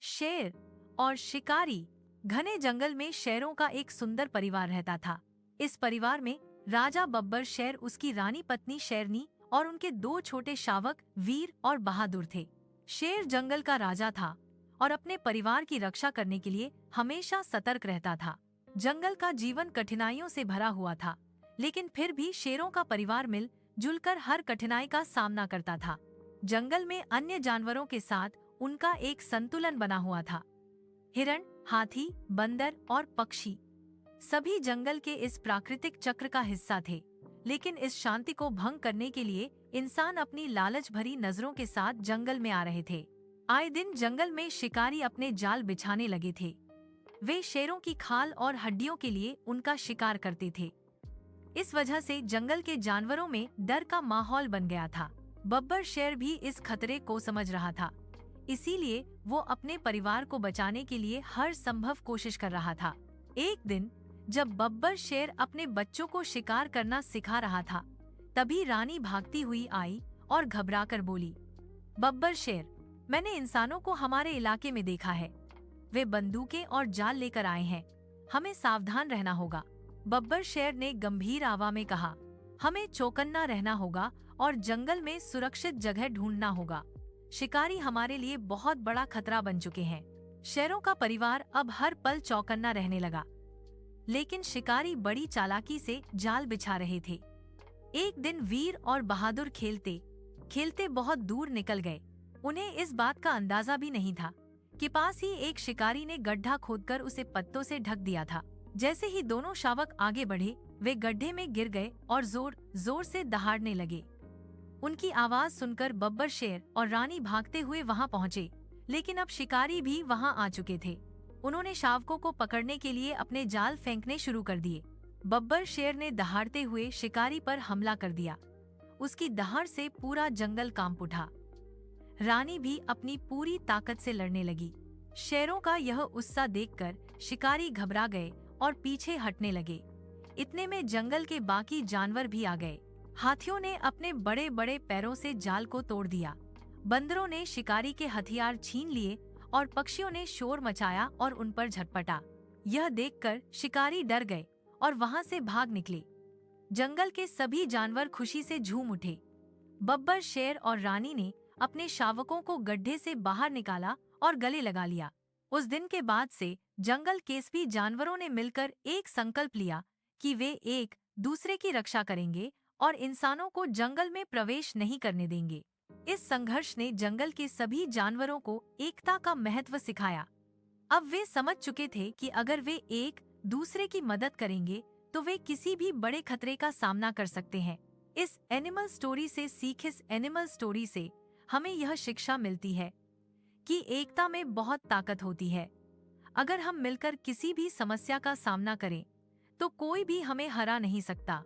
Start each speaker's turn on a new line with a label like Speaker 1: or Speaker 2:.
Speaker 1: शेर और शिकारी। घने जंगल में शेरों का एक सुंदर परिवार रहता था। इस परिवार में राजा बब्बर शेर, उसकी रानी पत्नी शेरनी और उनके दो छोटे शावक वीर और बहादुर थे। शेर जंगल का राजा था और अपने परिवार की रक्षा करने के लिए हमेशा सतर्क रहता था। जंगल का जीवन कठिनाइयों से भरा हुआ था, लेकिन फिर भी शेरों का परिवार मिल जुलकर हर कठिनाई का सामना करता था। जंगल में अन्य जानवरों के साथ उनका एक संतुलन बना हुआ था। हिरण, हाथी, बंदर और पक्षी सभी जंगल के इस प्राकृतिक चक्र का हिस्सा थे। लेकिन इस शांति को भंग करने के लिए इंसान अपनी लालच भरी नजरों के साथ जंगल में आ रहे थे। आए दिन जंगल में शिकारी अपने जाल बिछाने लगे थे। वे शेरों की खाल और हड्डियों के लिए उनका शिकार करते थे। इस वजह से जंगल के जानवरों में डर का माहौल बन गया था। बब्बर शेर भी इस खतरे को समझ रहा था, इसीलिए वो अपने परिवार को बचाने के लिए हर संभव कोशिश कर रहा था। एक दिन जब बब्बर शेर अपने बच्चों को शिकार करना सिखा रहा था, तभी रानी भागती हुई आई और घबराकर बोली, बब्बर शेर, मैंने इंसानों को हमारे इलाके में देखा है। वे बंदूकें और जाल लेकर आए हैं। हमें सावधान रहना होगा। बब्बर शेर ने गंभीर आवाज में कहा, हमें चौकन्ना रहना होगा और जंगल में सुरक्षित जगह ढूंढना होगा। शिकारी हमारे लिए बहुत बड़ा खतरा बन चुके हैं। शेरों का परिवार अब हर पल चौकन्ना रहने लगा, लेकिन शिकारी बड़ी चालाकी से जाल बिछा रहे थे। एक दिन वीर और बहादुर खेलते खेलते बहुत दूर निकल गए। उन्हें इस बात का अंदाजा भी नहीं था कि पास ही एक शिकारी ने गड्ढा खोदकर उसे पत्तों से ढक दिया था। जैसे ही दोनों शावक आगे बढ़े, वे गड्ढे में गिर गए और जोर जोर से दहाड़ने लगे। उनकी आवाज सुनकर बब्बर शेर और रानी भागते हुए वहां पहुंचे, लेकिन अब शिकारी भी वहां आ चुके थे। उन्होंने शावकों को पकड़ने के लिए अपने जाल फेंकने शुरू कर दिए। बब्बर शेर ने दहाड़ते हुए शिकारी पर हमला कर दिया। उसकी दहाड़ से पूरा जंगल कांप उठा। रानी भी अपनी पूरी ताकत से लड़ने लगी। शेरों का यह उत्साह देखकर शिकारी घबरा गए और पीछे हटने लगे। इतने में जंगल के बाकी जानवर भी आ गए। हाथियों ने अपने बड़े बड़े पैरों से जाल को तोड़ दिया। बंदरों ने शिकारी के हथियार छीन लिए और पक्षियों ने शोर मचाया और उन पर झटपटा। यह देखकर शिकारी डर गए और वहां से भाग निकले। जंगल के सभी जानवर खुशी से झूम उठे। बब्बर शेर और रानी ने अपने शावकों को गड्ढे से बाहर निकाला और गले लगा लिया। उस दिन के बाद से जंगल के सभी जानवरों ने मिलकर एक संकल्प लिया कि वे एक दूसरे की रक्षा करेंगे और इंसानों को जंगल में प्रवेश नहीं करने देंगे। इस संघर्ष ने जंगल के सभी जानवरों को एकता का महत्व सिखाया। अब वे समझ चुके थे कि अगर वे एक दूसरे की मदद करेंगे तो वे किसी भी बड़े खतरे का सामना कर सकते हैं। इस एनिमल स्टोरी से हमें यह शिक्षा मिलती है कि एकता में बहुत ताकत होती है। अगर हम मिलकर किसी भी समस्या का सामना करें तो कोई भी हमें हरा नहीं सकता।